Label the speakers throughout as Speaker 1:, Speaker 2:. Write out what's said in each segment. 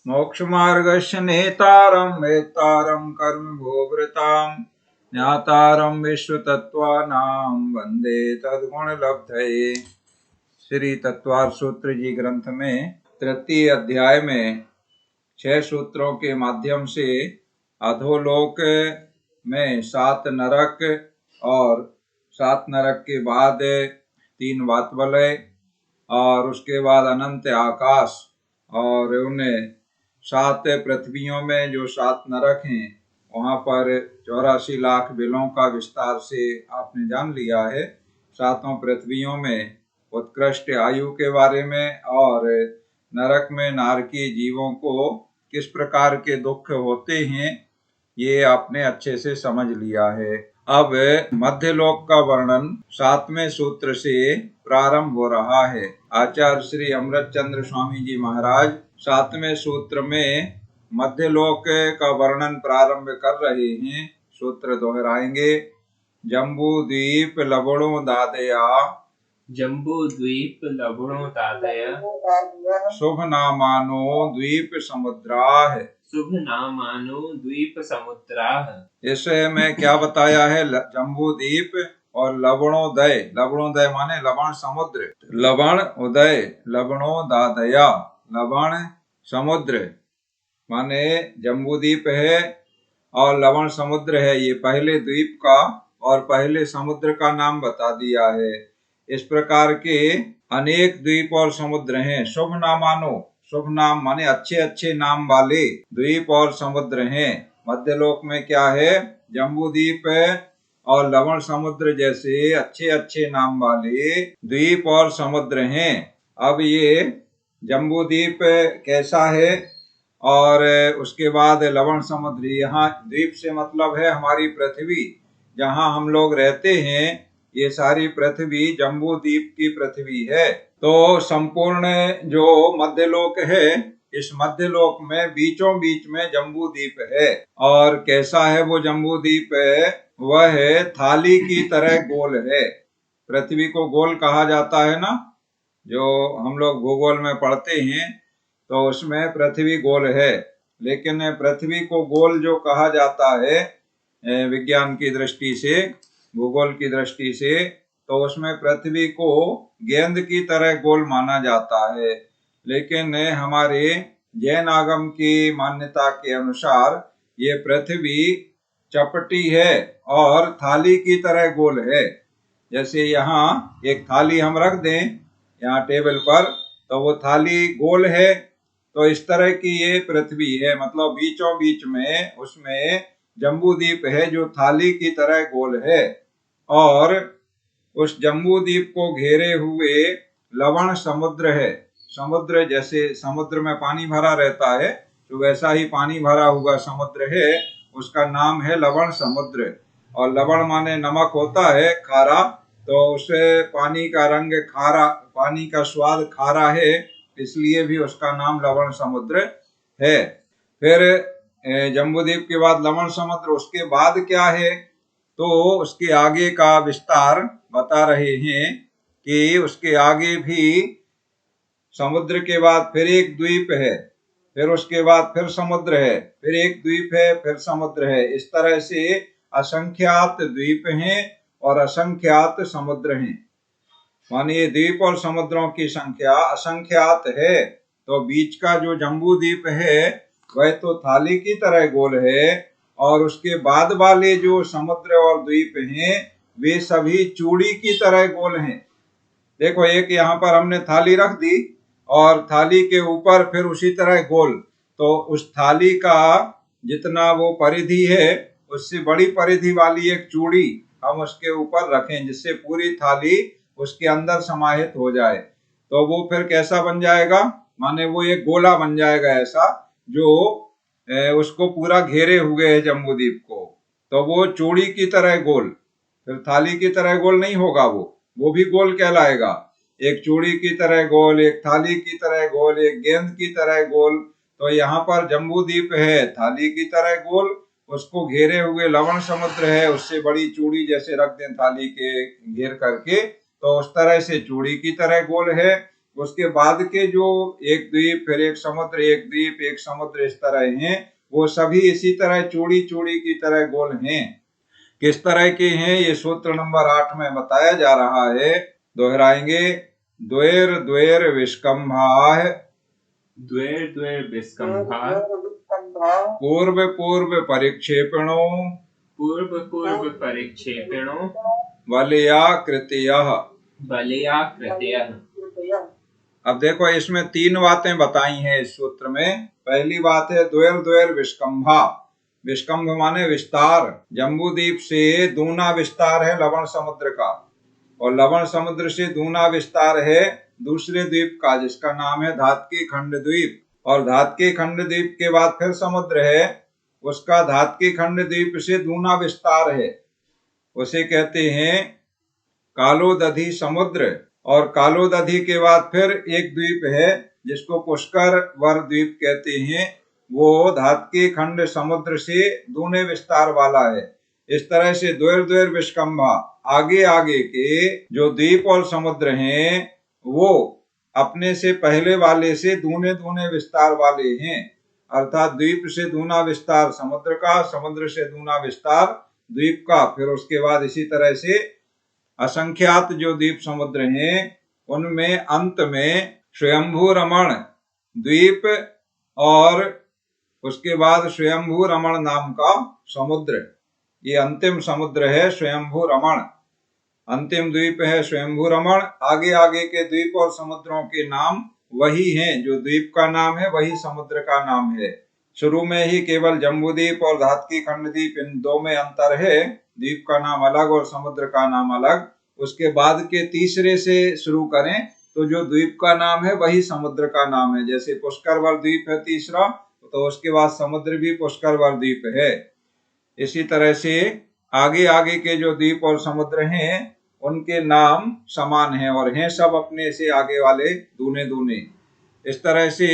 Speaker 1: मोक्षमार्गस्य नेतारं वेत्तारं कर्मभोवृतां ज्ञातारं विश्वतत्त्वानां वन्दे तद्गुणलब्धये। श्री तत्वार्थ सूत्र जी ग्रंथ में तृतीय अध्याय में 6 सूत्रों के माध्यम से अधोलोक में 7 नरक और 7 नरक के बाद 3 वातवलय और उसके बाद अनंत आकाश और उन्हें 7 पृथ्वियों में जो 7 नरक हैं वहाँ पर 84 लाख बिलों का विस्तार से आपने जान लिया है। 7 पृथ्वियों में उत्कृष्ट आयु के बारे में और नरक में नारकीय जीवों को किस प्रकार के दुख होते हैं ये आपने अच्छे से समझ लिया है। अब मध्यलोक का वर्णन 7वें सूत्र से प्रारंभ हो रहा है। आचार्य श्री अमृत चंद्र स्वामी जी महाराज 7वें सूत्र में मध्यलोक का वर्णन प्रारंभ कर रहे हैं। सूत्र दोहराएंगे। जम्बू द्वीप लवणो दादया,
Speaker 2: जम्बू द्वीप लवणो दादय,
Speaker 1: शुभ नामानो द्वीप समुद्राह,
Speaker 2: शुभ नामानो द्वीप समुद्राह।
Speaker 1: इसे में क्या बताया है? जम्बू द्वीप और लवणोदय। लवणोदय माने लवण समुद्र, लवण उदय, लवणोदादया, लवण समुद्र माने जम्बू द्वीप है और लवण समुद्र है। ये पहले द्वीप का और पहले समुद्र का नाम बता दिया है। इस प्रकार के अनेक द्वीप और समुद्र हैं। शुभ नामानो, शुभ नाम माने अच्छे अच्छे नाम वाले द्वीप और समुद्र हैं। मध्यलोक में क्या है? जम्बू द्वीप और लवण समुद्र जैसे अच्छे अच्छे नाम वाले द्वीप और समुद्र हैं। अब ये जम्बू द्वीप कैसा है और उसके बाद लवण समुद्र। यहाँ द्वीप से मतलब है हमारी पृथ्वी, जहाँ हम लोग रहते हैं। ये सारी पृथ्वी जम्बू द्वीप की पृथ्वी है। तो संपूर्ण जो मध्यलोक है, इस मध्यलोक में बीचों बीच में जम्बू द्वीप है। और कैसा है वो जम्बू द्वीप है? वह थाली की तरह गोल है। पृथ्वी को गोल कहा जाता है ना, जो हम लोग भूगोल में पढ़ते हैं तो उसमें पृथ्वी गोल है। लेकिन पृथ्वी को गोल जो कहा जाता है विज्ञान की दृष्टि से, भूगोल की दृष्टि से, तो उसमें पृथ्वी को गेंद की तरह गोल माना जाता है। लेकिन हमारे जैन आगम की मान्यता के अनुसार ये पृथ्वी चपटी है और थाली की तरह गोल है। जैसे यहाँ एक थाली हम रख दें यहाँ टेबल पर, तो वो थाली गोल है। तो इस तरह की ये पृथ्वी है, मतलब बीचों बीच में उसमें जम्बू द्वीप है जो थाली की तरह गोल है। और उस जम्बू द्वीप को घेरे हुए लवण समुद्र है। समुद्र जैसे समुद्र में पानी भरा रहता है तो वैसा ही पानी भरा हुआ समुद्र है, उसका नाम है लवण समुद्र। और लवण माने नमक होता है, खारा, तो उसे पानी का रंग खारा, पानी का स्वाद खारा है, इसलिए भी उसका नाम लवण समुद्र है। फिर जम्बूद्वीप के बाद लवण समुद्र, उसके बाद क्या है? तो उसके आगे का विस्तार बता रहे हैं कि उसके आगे भी समुद्र के बाद फिर एक द्वीप है, फिर उसके बाद फिर समुद्र है, फिर एक द्वीप है, फिर समुद्र है। इस तरह से असंख्यात द्वीप हैं और असंख्यात समुद्र हैं। मानिए द्वीप और समुद्रों की संख्या असंख्यात है। तो बीच का जो जम्बू द्वीप है वह तो थाली की तरह गोल है, और उसके बाद वाले जो समुद्र और द्वीप हैं वे सभी चूड़ी की तरह गोल हैं। देखो एक यहाँ पर हमने थाली रख दी और थाली के ऊपर फिर उसी तरह गोल, तो उस थाली का जितना वो परिधि है उससे बड़ी परिधि वाली एक चूड़ी हम उसके ऊपर रखें जिससे पूरी थाली उसके अंदर समाहित हो जाए, तो वो फिर कैसा बन जाएगा? माने वो एक गोला बन जाएगा ऐसा जो उसको पूरा घेरे हुए है जम्बूद्वीप को। तो वो चूड़ी की तरह गोल, फिर थाली की तरह गोल नहीं होगा, वो भी गोल कहलाएगा। एक चूड़ी की तरह गोल, एक थाली की तरह गोल, एक गेंद की तरह गोल। तो यहाँ पर जम्बूद्वीप है थाली की तरह गोल, उसको घेरे हुए लवण समुद्र है, उससे बड़ी चूड़ी जैसे रख दें थाली के घेर करके, तो उस तरह से चूड़ी की तरह गोल है। उसके बाद के जो एक द्वीप, फिर एक समुद्र, एक द्वीप, एक समुद्र, इस तरह हैं, वो सभी इसी तरह चूड़ी चूड़ी की तरह गोल हैं। किस तरह के हैं ये सूत्र नंबर 8 में बताया जा रहा है। दोहराएंगे। द्वैर द्वैर विष्कंभाः
Speaker 2: द्वैर द्वैर विस्कंभा
Speaker 1: पूर्व पूर्व परिक्षेपणो
Speaker 2: पूर्व पूर्व परिक्षेपणो
Speaker 1: वलया कृतयः।
Speaker 2: बलया कृतयः।
Speaker 1: अब देखो इसमें 3 बातें बताई हैं इस सूत्र में। पहली बात है द्वैर द्वैर विष्कंभा। विष्कंभ माने विस्तार। जम्बूद्वीप से दूना विस्तार है लवण समुद्र का, और लवण समुद्र से दूना विस्तार है दूसरे द्वीप का, जिसका नाम है धातकी खंड द्वीप। और धातकी खंड द्वीप के बाद फिर समुद्र है, उसका धातकी खंड द्वीप से दूना विस्तार है, उसे कहते हैं कालोदधि समुद्र। और कालोदधि के बाद फिर एक द्वीप है जिसको पुष्कर वर द्वीप कहते हैं, वो धातकी खंड समुद्र से दूने विस्तार वाला है। इस तरह से द्वैर द्वैर विष्कंभा, आगे आगे के जो द्वीप और समुद्र हैं वो अपने से पहले वाले से दूने दूने विस्तार वाले हैं। अर्थात द्वीप से दूना विस्तार समुद्र का, समुद्र से दूना विस्तार द्वीप का, फिर उसके बाद इसी तरह से असंख्यात जो द्वीप समुद्र हैं उनमें अंत में स्वयंभू रमण द्वीप और उसके बाद स्वयंभू रमण नाम का समुद्र, ये अंतिम समुद्र है स्वयंभू रमण। अंतिम द्वीप है स्वयंभू रमण। आगे आगे के द्वीप और समुद्रों के नाम वही हैं, जो द्वीप का नाम है वही समुद्र का नाम है। शुरू में ही केवल जम्बूद्वीप और धातकी खंड द्वीप, इन दो में अंतर है, द्वीप का नाम अलग और समुद्र का नाम अलग। उसके बाद के तीसरे से शुरू करें तो जो द्वीप का नाम है वही समुद्र का नाम है। जैसे पुष्करवर द्वीप है तीसरा, तो उसके बाद समुद्र भी पुष्करवर द्वीप है। इसी तरह से आगे आगे के जो द्वीप और समुद्र हैं उनके नाम समान हैं और हैं सब अपने से आगे वाले दूने दूने। इस तरह से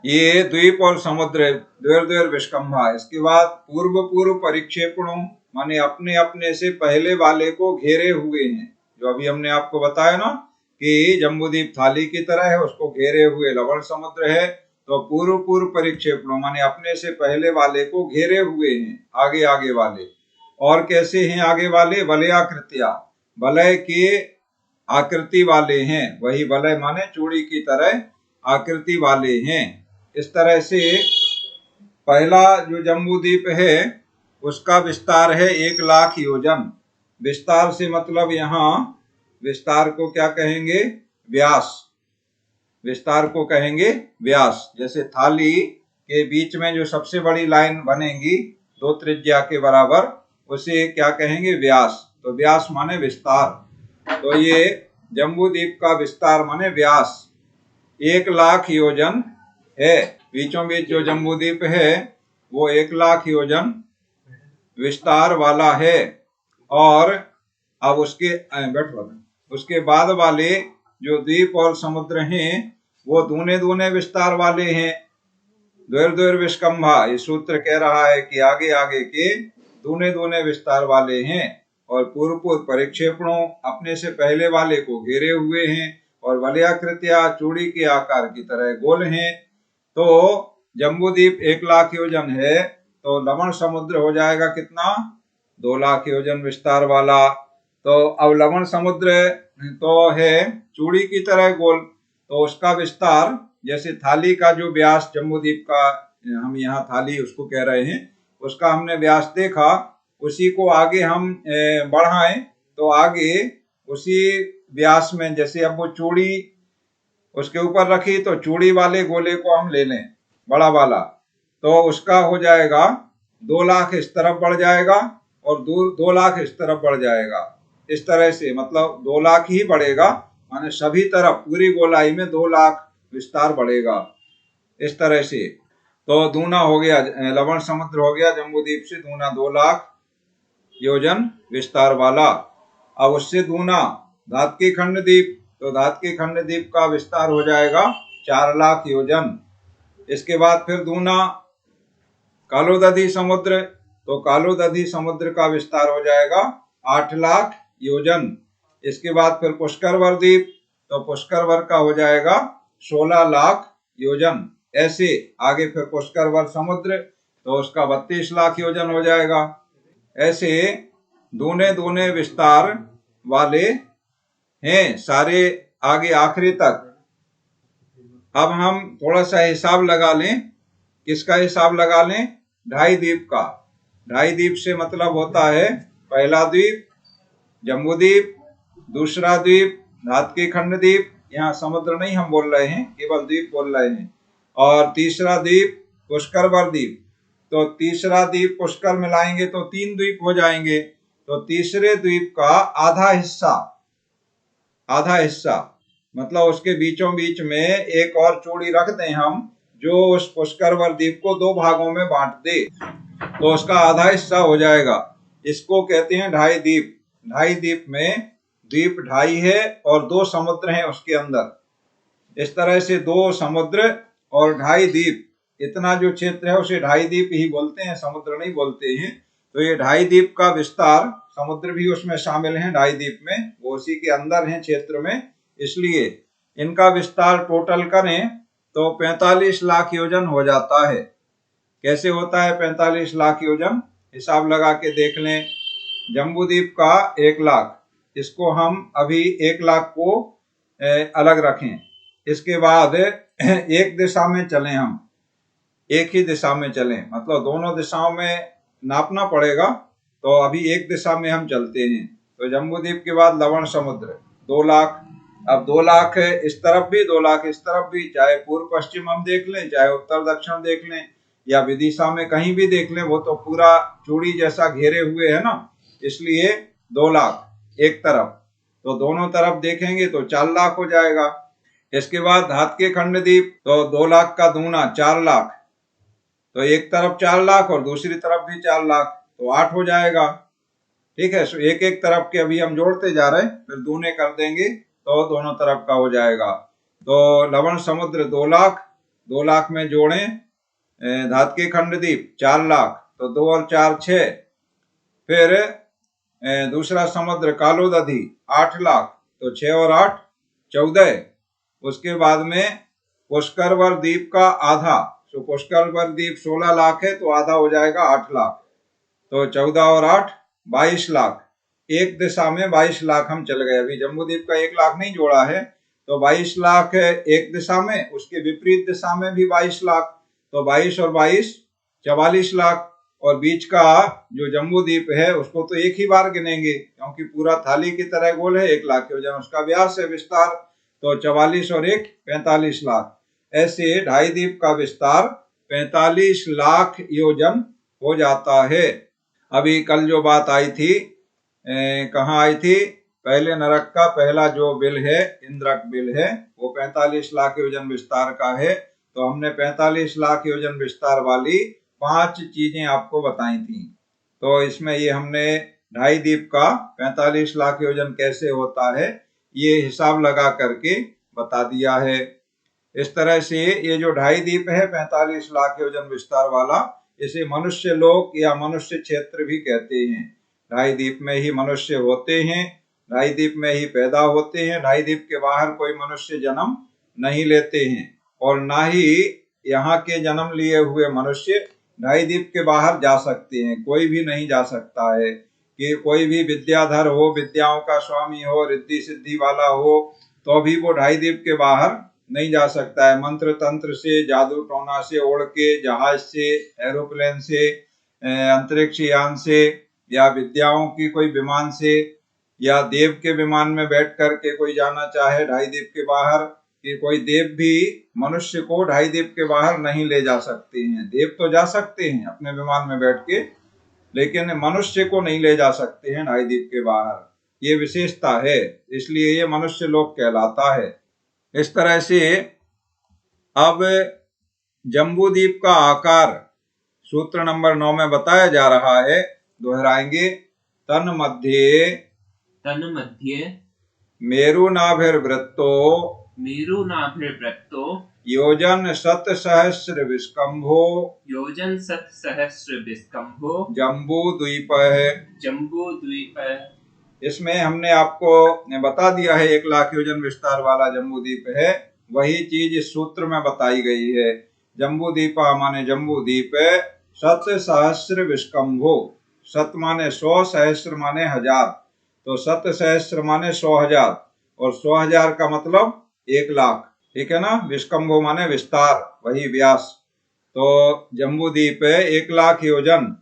Speaker 1: ये द्वीप और समुद्र द्वैर द्वैर विष्कंभा। इसके बाद पूर्व पूर्व परिक्षेपणों माने अपने अपने से पहले वाले को घेरे हुए हैं। जो अभी हमने आपको बताया ना कि जम्बूद्वीप थाली की तरह है, उसको घेरे हुए लवण समुद्र है, तो पूर्व पूर्व परिक्षेपणों माने अपने से पहले वाले को घेरे हुए हैं आगे आगे वाले। और कैसे हैं आगे वाले? वलयाकृत्या, वलय के आकृति वाले हैं। वही वलय माने चूड़ी की तरह आकृति वाले हैं। इस तरह से पहला जो जम्बूद्वीप है उसका विस्तार है 1,00,000 योजन। विस्तार से मतलब यहाँ विस्तार को क्या कहेंगे? व्यास। विस्तार को कहेंगे व्यास। जैसे थाली के बीच में जो सबसे बड़ी लाइन बनेगी 2 त्रिज्या के बराबर, उसे क्या कहेंगे? व्यास। तो व्यास माने विस्तार। तो ये जम्बूद्वीप का विस्तार माने व्यास 1,00,000 योजन है। बीचों बीच जो जम्बूद्वीप है वो 1,00,000 योजन विस्तार वाला है। और अब उसके बाद वाले जो द्वीप और समुद्र हैं वो दूने दूने विस्तार वाले हैं। द्वैर द्वैर विष्कंभा, ये सूत्र कह रहा है कि आगे आगे के दूने दूने विस्तार वाले हैं और पूर्व पूर्व परिक्षेपणों अपने से पहले वाले को घेरे हुए हैं और वलयाकृत्या चूड़ी के आकार की तरह गोल हैं। तो जम्बूद्वीप 1,00,000 योजन है, तो लवण समुद्र हो जाएगा कितना? 2,00,000 योजन विस्तार वाला। तो अब लवण समुद्र तो है चूड़ी की तरह गोल, तो उसका विस्तार जैसे थाली का जो व्यास जम्बूद्वीप का, हम यहाँ थाली उसको कह रहे हैं, उसका हमने व्यास देखा, उसी को आगे हम बढ़ाएं तो आगे उसी व्यास में, जैसे अब वो चूड़ी उसके ऊपर रखी तो चूड़ी वाले गोले को हम ले लें बड़ा वाला, तो उसका हो जाएगा 2,00,000 इस तरफ बढ़ जाएगा और 2,00,000 इस तरफ बढ़ जाएगा। इस तरह से मतलब 2,00,000 ही बढ़ेगा, माने सभी तरफ पूरी गोलाई में 2,00,000 विस्तार बढ़ेगा। इस तरह से तो दूना हो गया, लवण समुद्र हो गया जम्बूद्वीप से दूना 2,00,000 योजन विस्तार वाला। अब उससे दूना धातकी खंड द्वीप, तो धातकी खंड द्वीप का विस्तार हो जाएगा 4,00,000 योजन। इसके बाद फिर दूना कालोदधि समुद्र, तो कालोदधि समुद्र का विस्तार हो जाएगा 8,00,000 योजन। इसके बाद फिर पुष्करवर द्वीप, तो पुष्करवर का हो जाएगा 16 लाख योजन। ऐसे आगे फिर पुष्कर वर समुद्र, तो उसका 32 लाख योजन हो जाएगा। ऐसे दूने दूने विस्तार वाले हैं सारे आगे आखिरी तक। अब हम थोड़ा सा हिसाब लगा लें। किसका हिसाब लगा लें? ढाई द्वीप का। ढाई द्वीप से मतलब होता है पहला द्वीप जम्बूद्वीप, दूसरा द्वीप धातकी खंड द्वीप, यहाँ समुद्र नहीं हम बोल रहे हैं, केवल द्वीप बोल रहे हैं, और तीसरा द्वीप पुष्कर वर द्वीप। तो तीसरा द्वीप पुष्कर मिलाएंगे तो 3 द्वीप हो जाएंगे। तो तीसरे द्वीप का आधा हिस्सा मतलब उसके बीचों बीच में एक और चूड़ी रख दें हम, जो उस पुष्कर वर द्वीप को 2 भागों में बांट दे, तो उसका आधा हिस्सा हो जाएगा। इसको कहते हैं ढाई द्वीप। ढाई द्वीप में द्वीप ढाई है और 2 समुद्र हैं उसके अंदर। इस तरह से 2 समुद्र और ढाई द्वीप, इतना जो क्षेत्र है उसे ढाई द्वीप ही बोलते हैं, समुद्र नहीं बोलते हैं। तो ये ढाई द्वीप का विस्तार, समुद्र भी उसमें शामिल है ढाई द्वीप में, वो उसी के अंदर है क्षेत्र में, इसलिए इनका विस्तार टोटल करें तो 45 लाख योजन हो जाता है। कैसे होता है 45 लाख योजन? हिसाब लगा के देख लें। जम्बूद्वीप का 1 लाख, इसको हम अभी 1 लाख को अलग रखें। इसके बाद एक दिशा में चलें, हम एक ही दिशा में चलें, मतलब दोनों दिशाओं में नापना पड़ेगा, तो अभी एक दिशा में हम चलते हैं। तो जम्बूद्वीप के बाद लवण समुद्र 2 लाख। अब 2 लाख इस तरफ भी, 2 लाख इस तरफ भी, चाहे पूर्व पश्चिम हम देख लें, चाहे उत्तर दक्षिण देख लें, या विदिशा में कहीं भी देख लें, वो तो पूरा चूड़ी जैसा घेरे हुए है ना, इसलिए 2 लाख एक तरफ। तो दोनों तरफ देखेंगे तो 4 लाख हो जाएगा। इसके बाद धातके खंड द्वीप, तो 2 लाख का दूना 4 लाख, तो एक तरफ 4 लाख और दूसरी तरफ भी 4 लाख, तो 8 हो जाएगा। ठीक है, सो एक एक तरफ के अभी हम जोड़ते जा रहे हैं, फिर दूने कर देंगे तो दोनों तरफ का हो जाएगा। तो लवण समुद्र 2 लाख, 2 लाख में जोड़ें धातके खंड द्वीप 4 लाख, तो 2 और 4 6, फिर दूसरा समुद्र कालोदधी 8 लाख, तो 6 और 8 14। उसके बाद में पुष्कर वर द्वीप का आधा, तो पुष्कर वर द्वीप 16 लाख है, तो आधा हो जाएगा 8 लाख, तो 14 और 8 22 लाख। एक दिशा में 22 लाख हम चल गए। अभी जम्बूद्वीप का 1 लाख नहीं जोड़ा है, तो 22 लाख एक दिशा में, उसके विपरीत दिशा में भी 22 लाख, तो 22 और 22 44 लाख। और बीच का जो जम्बूद्वीप है उसको तो एक ही बार गिनेंगे, क्योंकि पूरा थाली की तरह गोल है, 1 लाख योजन उसका व्यास है, विस्तार, तो 44 और 1 45 लाख। ऐसे ढाई द्वीप का विस्तार 45 लाख योजन हो जाता है। अभी कल जो बात आई थी, कहाँ आई थी? पहले नरक का पहला जो बिल है, इंद्रक बिल है, वो 45 लाख योजन विस्तार का है। तो हमने 45 लाख योजन विस्तार वाली 5 चीजें आपको बताई थी। तो इसमें ये हमने ढाई द्वीप का 45 लाख योजन कैसे होता है, ये हिसाब लगा करके बता दिया है। इस तरह से ये जो ढाई द्वीप है 45 लाख योजन विस्तार वाला, इसे मनुष्य लोक या मनुष्य क्षेत्र भी कहते हैं। ढाई द्वीप में ही मनुष्य होते हैं, ढाई द्वीप में ही पैदा होते हैं, ढाई द्वीप के बाहर कोई मनुष्य जन्म नहीं लेते हैं, और ना ही यहाँ के जन्म लिए हुए मनुष्य ढाई द्वीप के बाहर जा सकते हैं। कोई भी नहीं जा सकता है, कि कोई भी विद्याधर हो, विद्याओं का स्वामी हो, रिद्धि सिद्धि वाला हो, तो भी वो ढाई द्वीप के बाहर नहीं जा सकता है। मंत्र तंत्र से, जादू टोना से, उड़ के, जहाज से, एरोप्लेन से, अंतरिक्ष यान से, या विद्याओं की कोई विमान से, या देव के विमान में बैठ करके कोई जाना चाहे ढाई द्वीप के बाहर, कि कोई देव भी मनुष्य को ढाई द्वीप के बाहर नहीं ले जा सकते हैं। देव तो जा सकते हैं अपने विमान में बैठ के, लेकिन मनुष्य को नहीं ले जा सकते हैं ढाई द्वीप के बाहर। ये विशेषता है, इसलिए ये मनुष्य लोक कहलाता है। इस तरह से अब जम्बूद्वीप का आकार सूत्र नंबर 9 में बताया जा रहा है, दोहराएंगे। तन मध्य मेरुनाभिर्वृत्तो योजन 7 विस्कंभो जम्बूद्वीप है। इसमें हमने आपको बता दिया है 1 लाख योजन विस्तार वाला जम्बूद्वीप है, वही चीज इस सूत्र में बताई गई है। जम्बूदीपा माने जम्बूदीप, शत सहस्र विष्कंभो, शत माने 100, सहस्र माने 1000, तो शत सहस्र माने 100,000 और 100,000 का मतलब 1,00,000, ठीक है ना। विष्कंभो माने विस्तार, वही व्यास। तो जम्बूदीप 1,00,000 योजन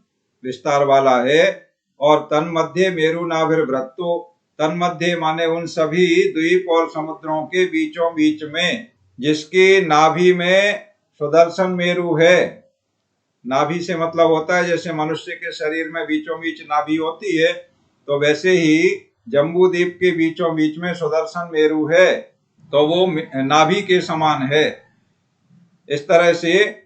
Speaker 1: विस्तार वाला है। और तन्मध्य मेरु नाभिर्वृत्तो, तन्मध्य माने उन सभी द्वीप और समुद्रों के बीचों बीच में, जिसकी नाभि में सुदर्शन मेरु है। नाभि से मतलब होता है जैसे मनुष्य के शरीर में बीचों बीच नाभि होती है, तो वैसे ही जम्बूदीप के बीचों बीच में सुदर्शन मेरु है, तो वो नाभि के समान है। इस तरह से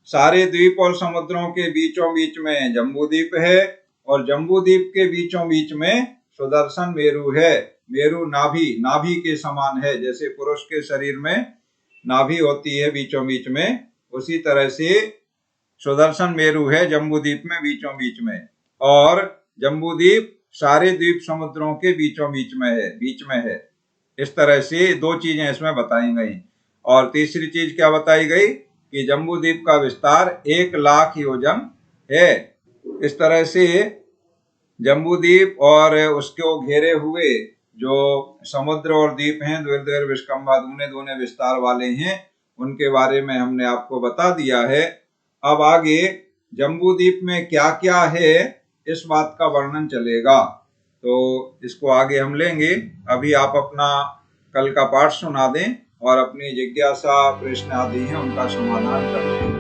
Speaker 1: सारे द्वीप और समुद्रों के बीचों बीच में जम्बूदीप है और जम्बूदीप के बीचों बीच में सुदर्शन मेरु है। मेरु नाभि, नाभि के समान है, जैसे पुरुष के शरीर में नाभि होती है बीचों बीच में, उसी तरह से सुदर्शन मेरु है जम्बूदीप में बीचों बीच में। और जम्बूदीप सारे द्वीप समुद्रों के बीचों बीच में है। इस तरह से दो चीजें इसमें बताई गई। और तीसरी चीज क्या बताई गई कि जम्बूदीप का विस्तार 1,00,000 योजन है। इस तरह से जम्बूदीप और उसको घेरे हुए जो समुद्र और द्वीप हैं, द्वैर विष्कंभा, दूने दूने विस्तार वाले हैं, उनके बारे में हमने आपको बता दिया है। अब आगे जम्बूदीप में क्या क्या है इस बात का वर्णन चलेगा, तो इसको आगे हम लेंगे। अभी आप अपना कल का पाठ सुना दें और अपनी जिज्ञासा प्रश्न आदि हैं उनका समाधान करें।